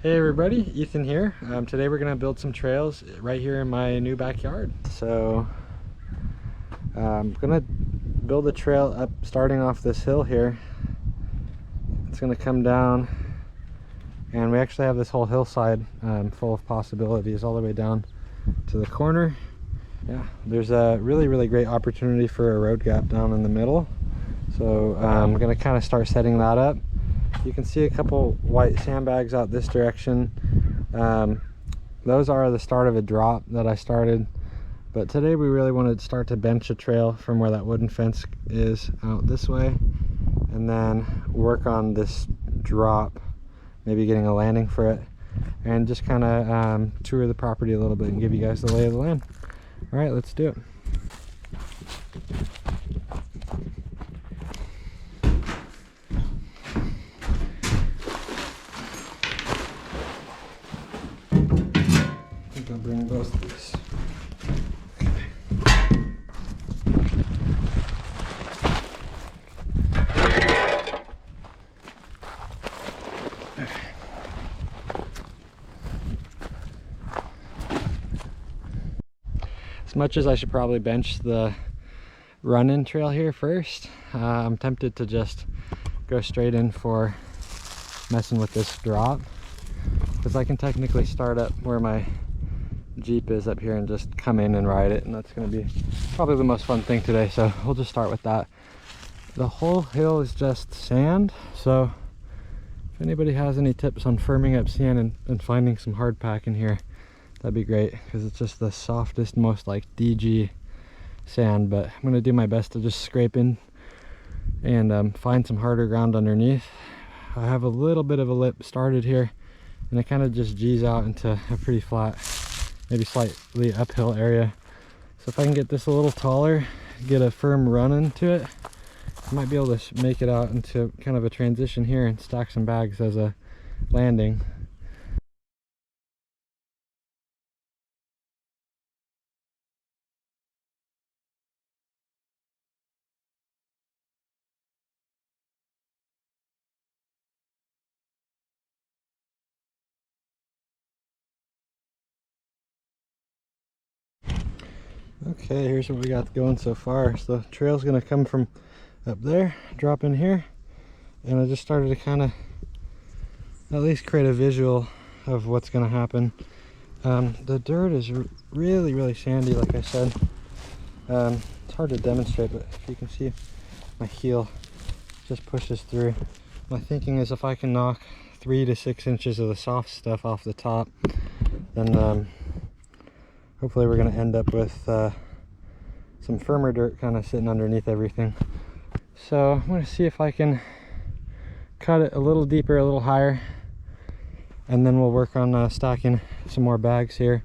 Hey everybody, Ethan here. Today we're gonna build some trails right here in my new backyard. So I'm gonna build a trail up starting off this hill here. It's gonna come down and we actually have this whole hillside full of possibilities all the way down to the corner. Yeah, there's a really great opportunity for a road gap down in the middle. So I'm gonna kind of start setting that up. You can see a couple white sandbags out this direction. Those are the start of a drop that I started, but today we really wanted to start to bench a trail from where that wooden fence is out this way, and then work on this drop, maybe getting a landing for it, and just kind of tour the property a little bit and give you guys the lay of the land. All right, let's do it. I'll bring both of these. As much as I should probably bench the run-in trail here first, I'm tempted to just go straight in for messing with this drop, because I can technically start up where my Jeep is up here and just come in and ride it, and that's going to be probably the most fun thing today. So we'll just start with that. The whole hill is just sand, so if anybody has any tips on firming up sand and finding some hard pack in here, that'd be great, because it's just the softest, most like DG sand. But I'm going to do my best to just scrape in and find some harder ground underneath. I have a little bit of a lip started here, and it kind of just G's out into a pretty flat, maybe slightly uphill area. So if I can get this a little taller, get a firm run into it, I might be able to make it out into kind of a transition here and stack some bags as a landing. Okay, here's what we got going so far. So the trail's gonna come from up there, drop in here, and I just started to kind of at least create a visual of what's gonna happen. The dirt is really sandy, like I said. It's hard to demonstrate, but if you can see, my heel just pushes through. My thinking is if I can knock 3 to 6 inches of the soft stuff off the top, then hopefully we're going to end up with some firmer dirt kind of sitting underneath everything. So I'm going to see if I can cut it a little deeper, a little higher, and then we'll work on stacking some more bags here.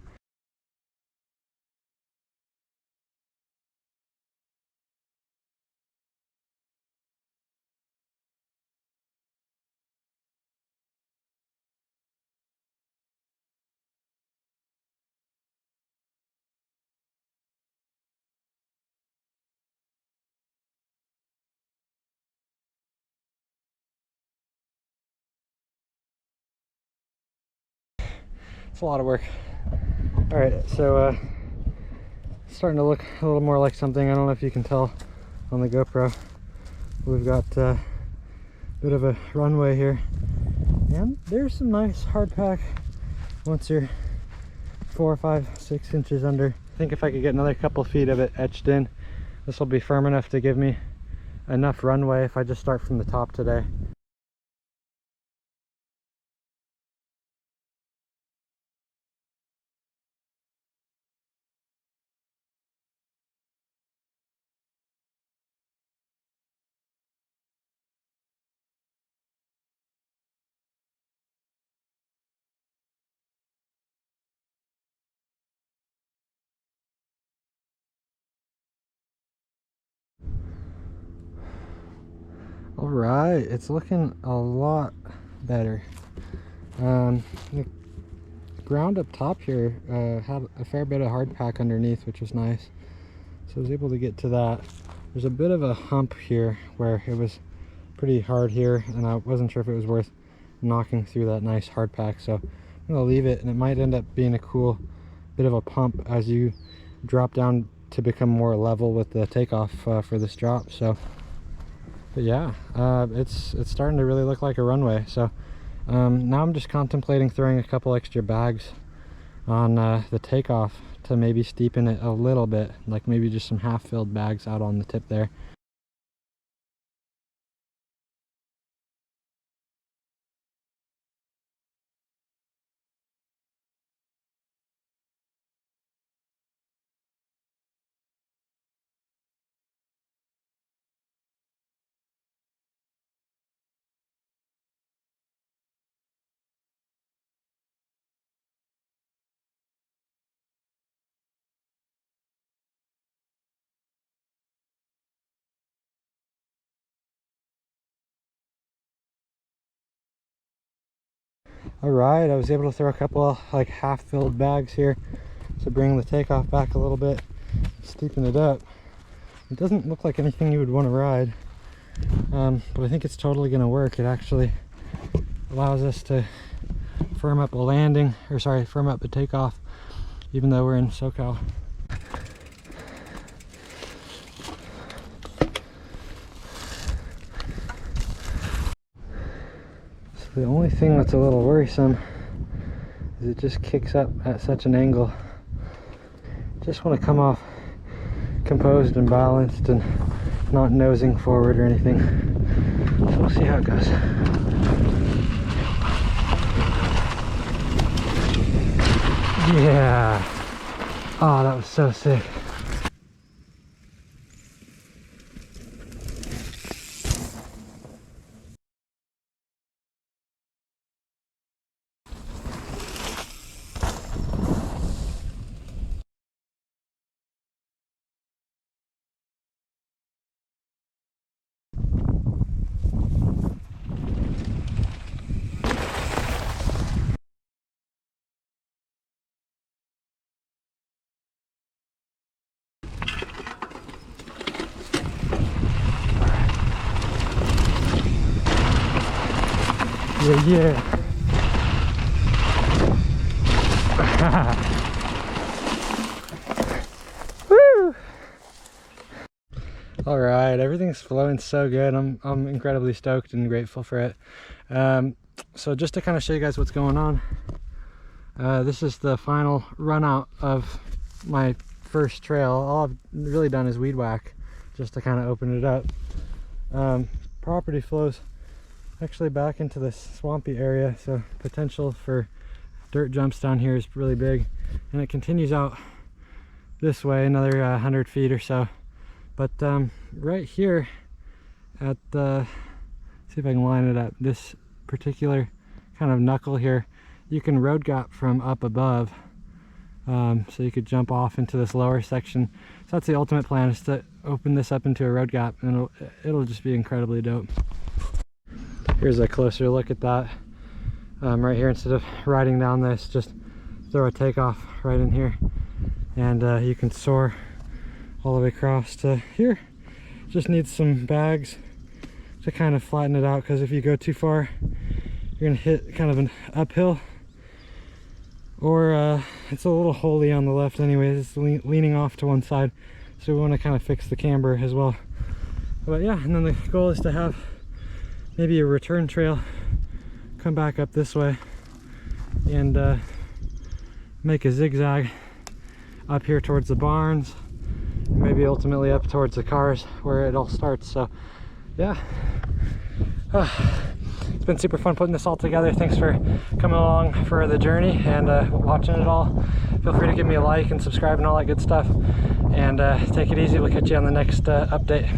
It's a lot of work. All right, so it's starting to look a little more like something. I don't know if you can tell on the GoPro. We've got a bit of a runway here, and there's some nice hard pack once you're 4, 5, 6 inches under. I think if I could get another couple feet of it etched in, this will be firm enough to give me enough runway if I just start from the top today. All right, it's looking a lot better. The ground up top here had a fair bit of hard pack underneath, which was nice. So I was able to get to that. There's a bit of a hump here where it was pretty hard here, and I wasn't sure if it was worth knocking through that nice hard pack. So I'm gonna leave it, and it might end up being a cool bit of a pump as you drop down to become more level with the takeoff for this drop. So but yeah, it's starting to really look like a runway. So now I'm just contemplating throwing a couple extra bags on the takeoff to maybe steepen it a little bit, like maybe just some half-filled bags out on the tip there. Alright, I was able to throw a couple like half-filled bags here to bring the takeoff back a little bit, steepen it up. It doesn't look like anything you would want to ride, but I think it's totally going to work. It actually allows us to firm up a landing, or sorry, firm up the takeoff, even though we're in SoCal. The only thing that's a little worrisome is it just kicks up at such an angle. Just want to come off composed and balanced and not nosing forward or anything. So we'll see how it goes. Yeah. Oh, that was so sick. Yeah. Woo! All right, everything's flowing so good. I'm incredibly stoked and grateful for it. So just to kind of show you guys what's going on, this is the final run out of my first trail. All I've really done is weed whack just to kind of open it up. Property flows actually back into this swampy area, so potential for dirt jumps down here is really big, and it continues out this way another 100 feet or so. But right here at the, see if I can line it up, this particular kind of knuckle here, you can road gap from up above, so you could jump off into this lower section. So that's the ultimate plan, is to open this up into a road gap, and it'll just be incredibly dope. Here's a closer look at that. Right here, instead of riding down this, just throw a takeoff right in here, and you can soar all the way across to here. Just needs some bags to kind of flatten it out, because if you go too far, you're gonna hit kind of an uphill, or it's a little holy on the left anyways. It's leaning off to one side, so we want to kind of fix the camber as well. But yeah, and then the goal is to have maybe a return trail come back up this way and make a zigzag up here towards the barns, maybe ultimately up towards the cars where it all starts. So yeah, it's been super fun putting this all together. Thanks for coming along for the journey and watching it all. Feel free to give me a like and subscribe and all that good stuff, and take it easy. We'll catch you on the next update.